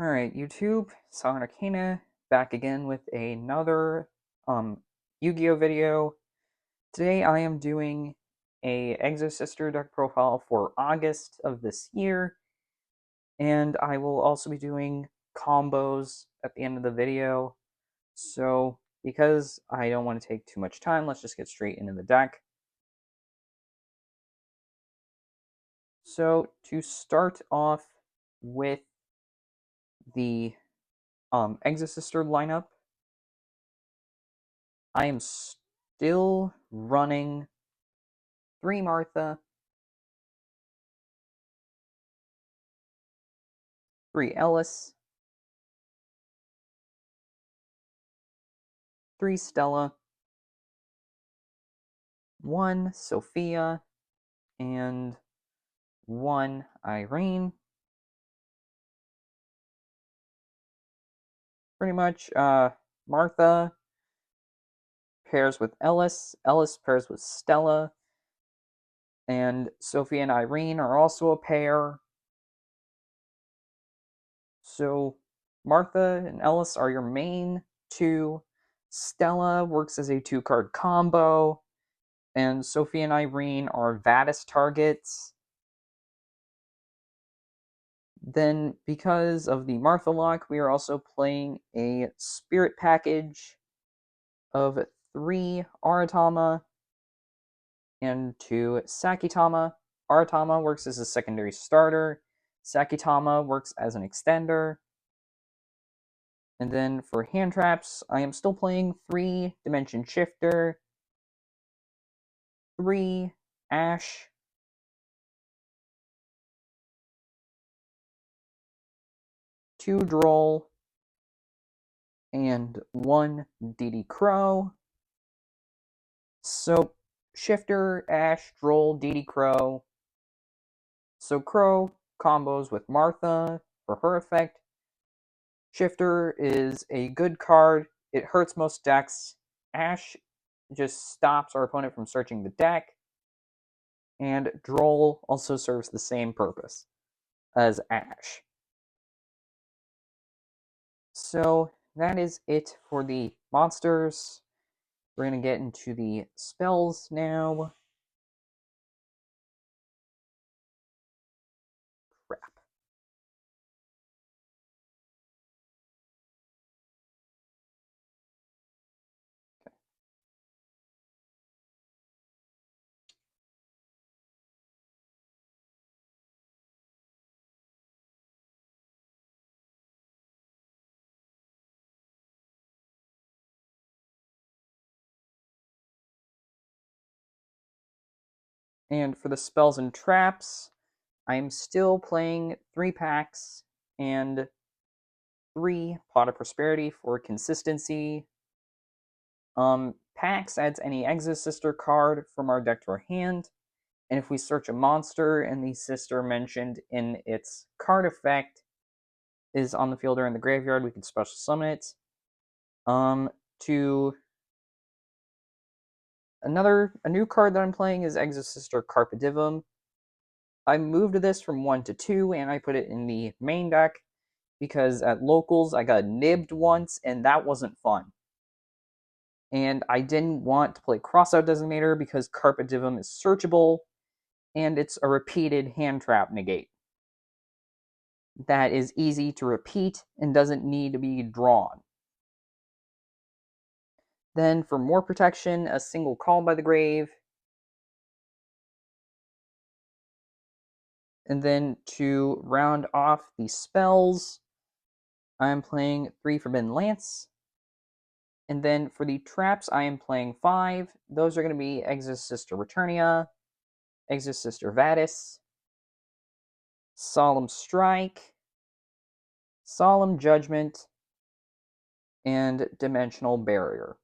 Alright, YouTube, Arcana, back again with another Yu-Gi-Oh video. Today I am doing a Exosister deck profile for August of this year, and I will also be doing combos at the end of the video. So, because I don't want to take too much time, let's just get straight into the deck. So, to start off with the Exosister lineup, I am still running 3 Martha, 3 Ellis, 3 Stella, 1 Sophia, and 1 Irene. Pretty much, Martha pairs with Ellis, Ellis pairs with Stella, and Sophia and Irene are also a pair. So, Martha and Ellis are your main 2. Stella works as a 2-card combo, and Sophia and Irene are Vadis targets. Then, because of the Martha lock, we are also playing a Spirit package of 3 Aratama and 2 Sakitama. Aratama works as a secondary starter. Sakitama works as an extender. And then for hand traps, I am still playing 3 Dimension Shifter, 3 Ash, 2 Droll, and 1 DD Crow. So, Shifter, Ash, Droll, DD Crow. So Crow combos with Martha for her effect. Shifter is a good card. It hurts most decks. Ash just stops our opponent from searching the deck. And Droll also serves the same purpose as Ash. So that is it for the monsters. We're going to get into the spells now. Crap. And for the spells and traps, I'm still playing 3 packs and 3 Pot of Prosperity for consistency. Packs adds any Exosister card from our deck to our hand, and if we search a monster and the sister mentioned in its card effect is on the field or in the graveyard, we can special summon it. A new card that I'm playing is Exosister Carpe Divum. I moved this from 1 to 2, and I put it in the main deck, because at locals I got nibbed once, and that wasn't fun. And I didn't want to play Crossout Designator because Carpe Divum is searchable, and it's a repeated hand trap negate that is easy to repeat and doesn't need to be drawn. Then for more protection, a single Call by the Grave. And then to round off the spells, I'm playing 3 Forbidden Lance. And then for the traps, I am playing 5. Those are going to be Exosister Returnia, Exosister Vadis, Solemn Strike, Solemn Judgment, and Dimensional Barrier.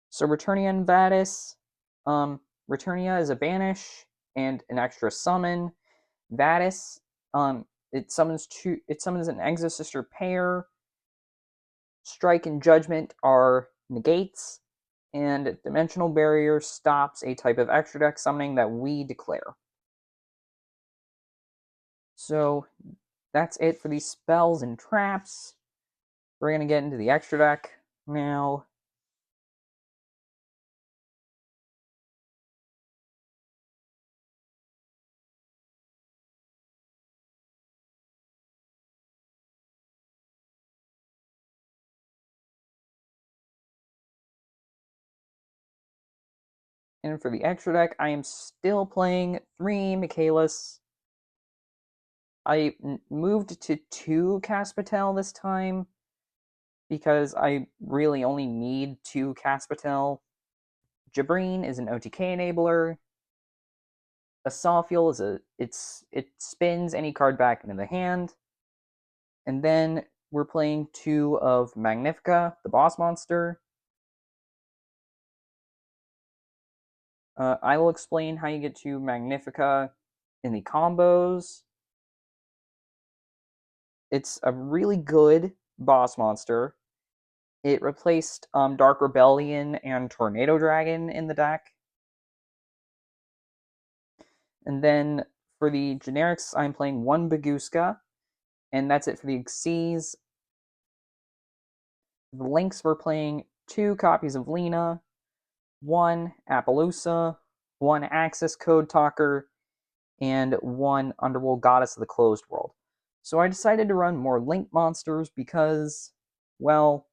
So Returnia and Vadis, Returnia is a banish and an extra summon. Vadis, it summons an Exosister pair. Strike and Judgment are negates, and Dimensional Barrier stops a type of extra deck summoning that we declare. So that's it for these spells and traps. We're going to get into the extra deck now. And for the extra deck, I am still playing 3 Michaelis. I moved to 2 Caspatel this time because I really only need 2 Caspatel. Jabreen is an OTK enabler. Asophiel is it spins any card back into the hand. And then we're playing 2 of Magnifica, the boss monster. I will explain how you get to Magnifica in the combos. It's a really good boss monster. It replaced Dark Rebellion and Tornado Dragon in the deck. And then for the generics, I'm playing 1 Baguska, and that's it for the Xyz. The links, we're playing 2 copies of Lena, 1 Appaloosa, 1 Axis Code Talker, and 1 Underworld Goddess of the Closed World. So I decided to run more Link monsters because, well,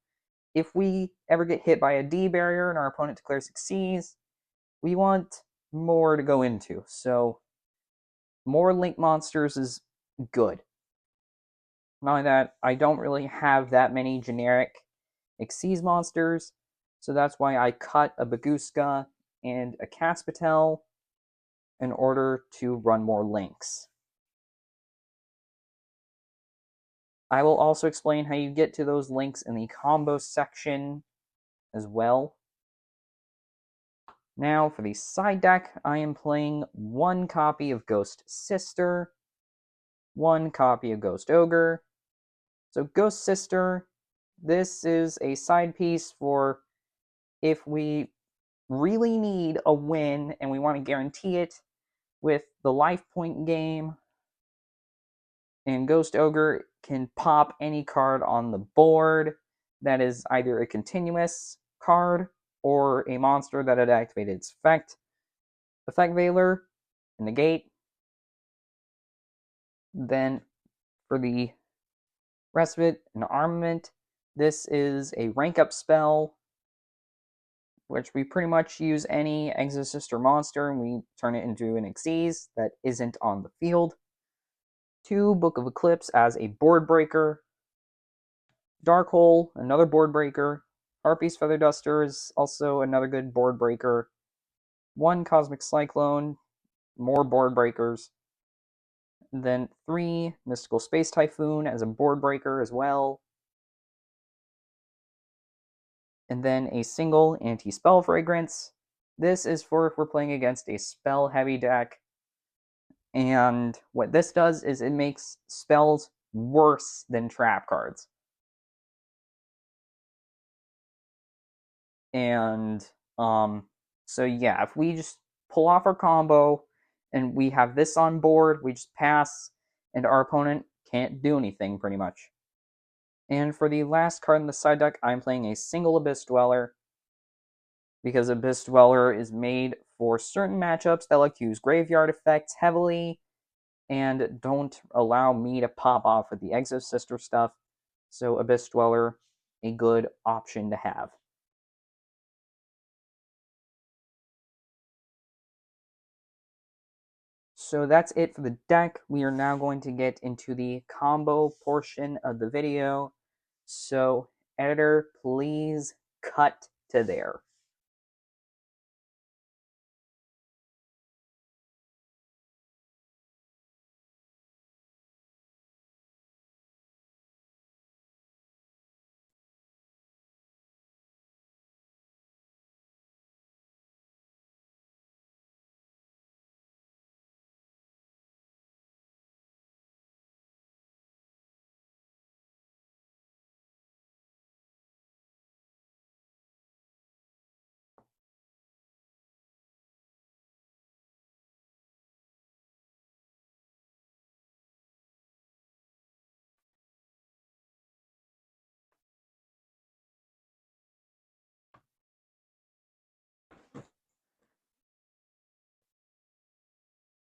if we ever get hit by a D barrier and our opponent declares Xyz, we want more to go into. So more Link monsters is good. Not only that, I don't really have that many generic Xyz monsters, so that's why I cut a Baguska and a Caspatel in order to run more links. I will also explain how you get to those links in the combo section as well. Now for the side deck, I am playing 1 copy of Ghost Sister, 1 copy of Ghost Ogre. So Ghost Sister, this is a side piece for if we really need a win and we want to guarantee it with the life point game. And Ghost Ogre can pop any card on the board that is either a continuous card or a monster that had activated its effect. Effect Veiler, negate. Then for the rest of it, an armament. This is a rank up spell, which we pretty much use any Exosister monster and we turn it into an Xyz that isn't on the field. 2 Book of Eclipse as a board breaker. Dark Hole, another board breaker. Harpy's Feather Duster is also another good board breaker. 1 Cosmic Cyclone, more board breakers. Then 3 Mystical Space Typhoon as a board breaker as well. And then a single Anti-Spell Fragrance. This is for if we're playing against a spell-heavy deck. And what this does is it makes spells worse than trap cards. And so yeah, if we just pull off our combo and we have this on board, we just pass, and our opponent can't do anything pretty much. And for the last card in the side deck, I'm playing a single Abyss Dweller, because Abyss Dweller is made for certain matchups that like to use graveyard effects heavily and don't allow me to pop off with the Exosister stuff. So Abyss Dweller, a good option to have. So that's it for the deck. We are now going to get into the combo portion of the video. So, editor, please cut to there.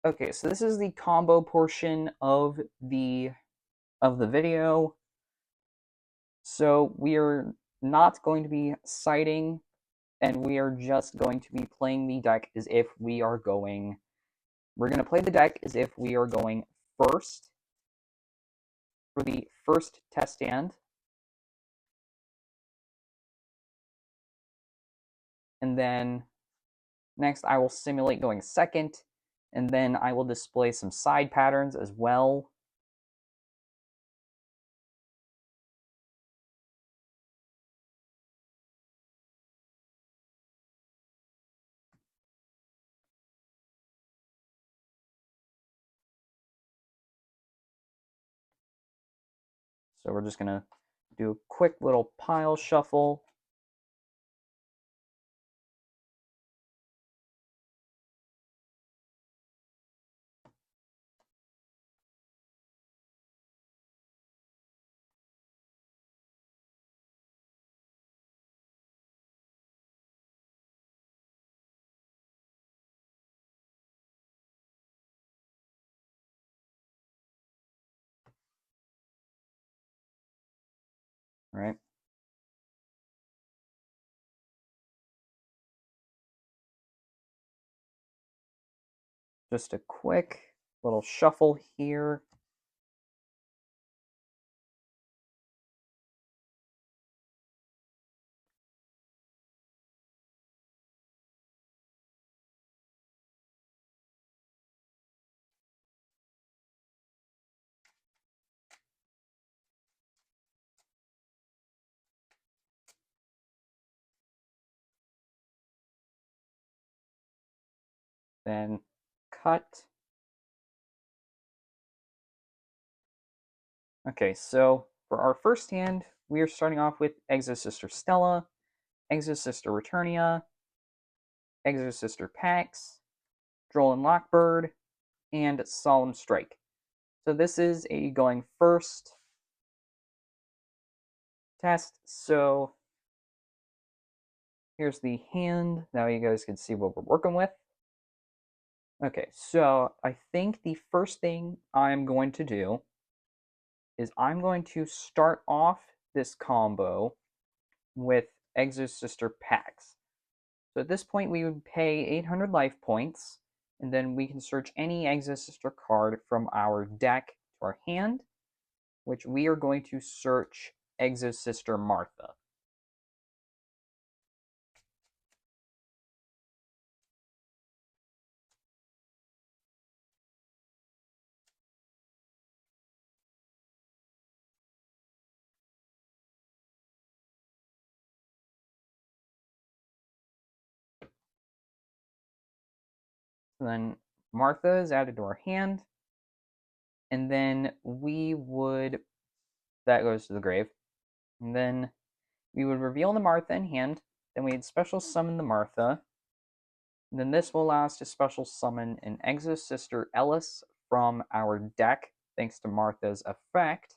Okay, so this is the combo portion of the video. So we are not going to be citing, and we are just going to be playing the deck as if we are going. We're going to play the deck as if we are going first for the first test stand, and then next I will simulate going second, and then I will display some side patterns as well. So we're just going to do a quick little pile shuffle. Right. Just a quick little shuffle here. Then cut. Okay, so for our first hand, we are starting off with Exosister Stella, Exosister Returnia, Exosister Pax, Droll Lockbird, and Solemn Strike. So this is a going first test. So here's the hand. Now you guys can see what we're working with. Okay, so I think the first thing I'm going to do is I'm going to start off this combo with Exosister Pax. So at this point, we would pay 800 life points, and then we can search any Exosister card from our deck to our hand, which we are going to search Exosister Martha. So then Martha is added to our hand, and then we would, that goes to the grave, and then we would reveal the Martha in hand, then we'd special summon the Martha, and then this will allow us to special summon an Exosister Ellis from our deck, thanks to Martha's effect.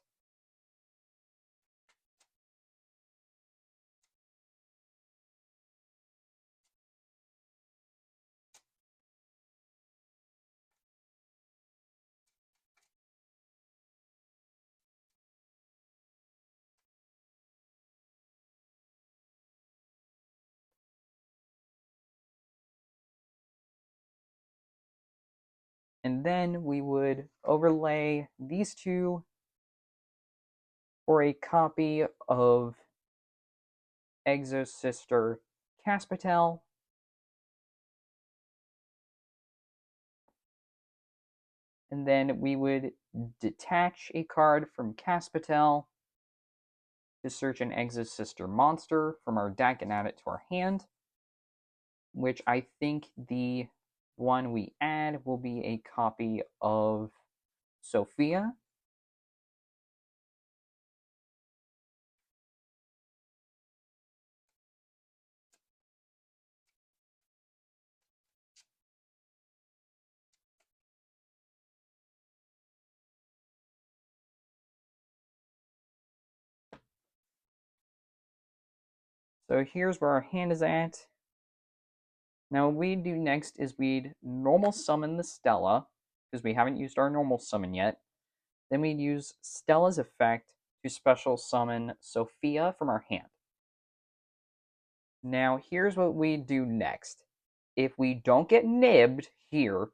And then we would overlay these two for a copy of Exosister Caspatel. And then we would detach a card from Caspatel to search an Exosister monster from our deck and add it to our hand, which I think the one we add will be a copy of Sophia. So here's where our hand is at. Now what we'd do next is we'd normal summon the Stella, because we haven't used our normal summon yet. Then we'd use Stella's effect to special summon Sophia from our hand. Now, here's what we do next. If we don't get nibbed here,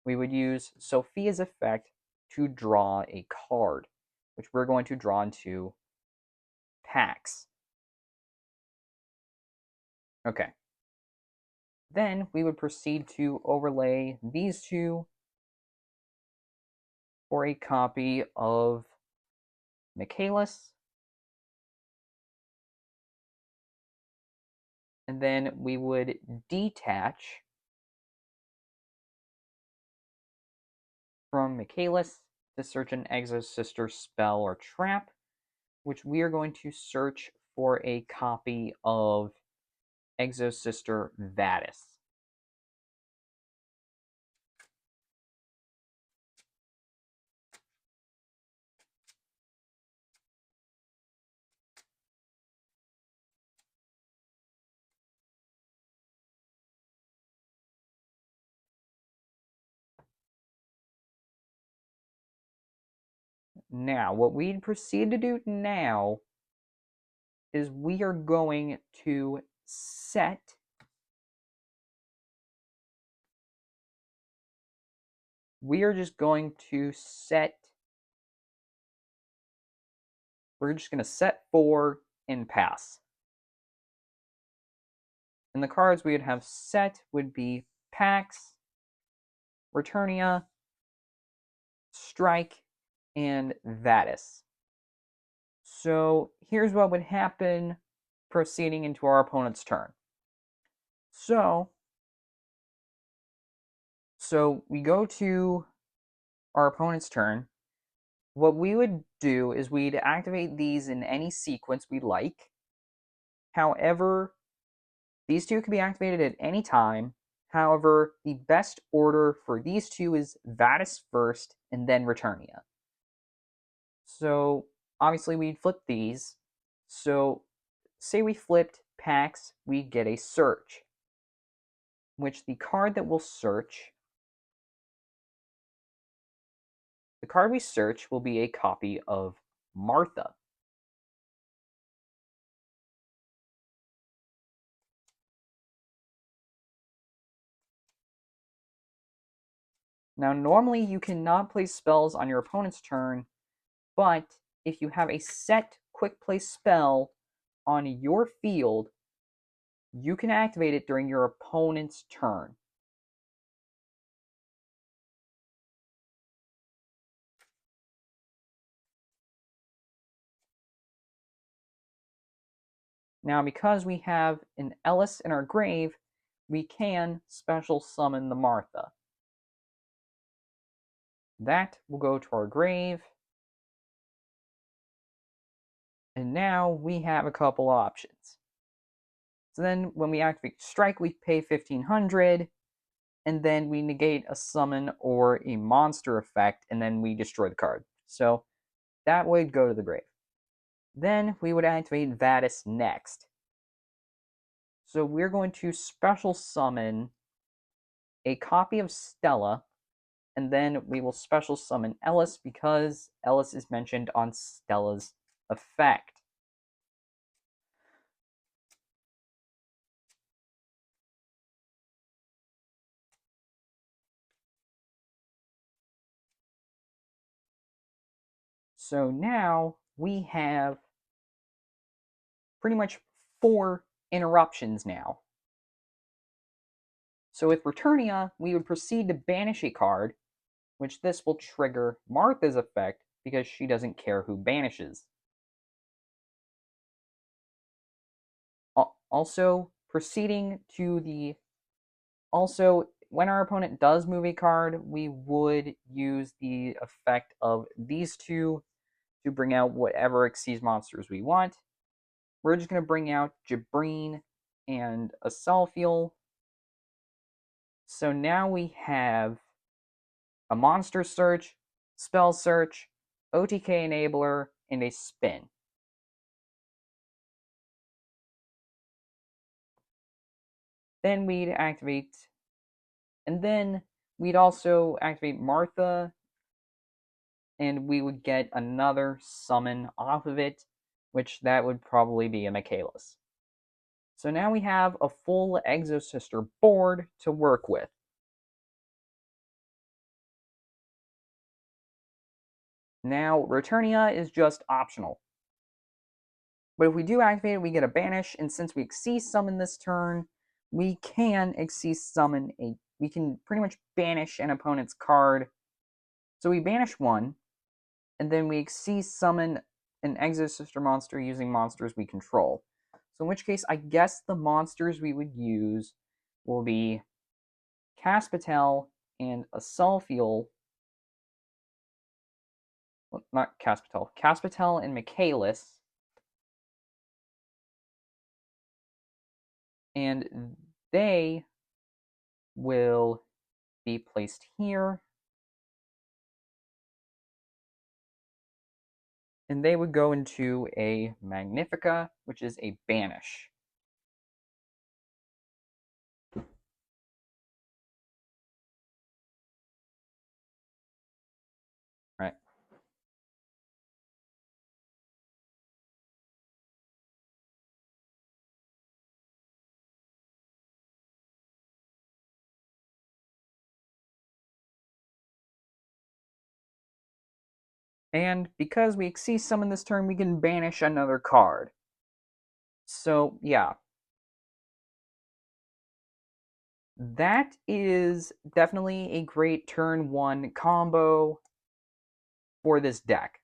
we would use Sophia's effect to draw a card, which we're going to draw into packs. Okay. Then we would proceed to overlay these two for a copy of Michaelis. And then we would detach from Michaelis to search an Exosister spell or trap, which we are going to search for a copy of Exosister Vadis. Now, what we proceed to do now is we are going to set we're just going to set 4 and pass. And the cards we would have set would be Pax, Returnia, Strike, and Vadis. So here's what would happen proceeding into our opponent's turn. So we go to our opponent's turn. What we would do is we'd activate these in any sequence we like. However, these two can be activated at any time. However, the best order for these two is Vadis first and then Returnia. So obviously we'd flip these. So say we flipped Pax, we'd get a search, which the card we search will be a copy of Martha. Now, normally you cannot place spells on your opponent's turn, but if you have a set quick play spell on your field, you can activate it during your opponent's turn. Now, because we have an Ellis in our grave, we can special summon the Martha. That will go to our grave. And now we have a couple options. So then when we activate Strike, we pay 1500, and then we negate a summon or a monster effect, and then we destroy the card. So that would go to the grave. Then we would activate Vadis next. So we're going to special summon a copy of Stella, and then we will special summon Ellis because Ellis is mentioned on Stella's effect. So now we have pretty much 4 interruptions now. So with Returnia, we would proceed to banish a card, which this will trigger Martha's effect because she doesn't care who banishes. Also, proceeding to the... Also, when our opponent does move a card, we would use the effect of these two to bring out whatever Xyz monsters we want. We're just going to bring out Jabreen and a Selfiel. So now we have a monster search, spell search, OTK enabler, and a spin. Then we'd activate, and then we'd also activate Martha, and we would get another summon off of it, which that would probably be a Michaelis. So now we have a full Exosister board to work with. Now, Returnia is just optional. But if we do activate it, we get a Banish, and since we Xyz summon this turn, we can Xyz summon we can pretty much banish an opponent's card. So we banish one, and then we Xyz summon an Exosister monster using monsters we control. So in which case, I guess the monsters we would use will be Caspatel and a Sulfiel. Well, not Caspatel. Caspatel and Michaelis. And they will be placed here. And they would go into a Magnifica, which is a banish. Right. And because we Xyz summon this turn, we can banish another card. So, yeah. That is definitely a great turn 1 combo for this deck.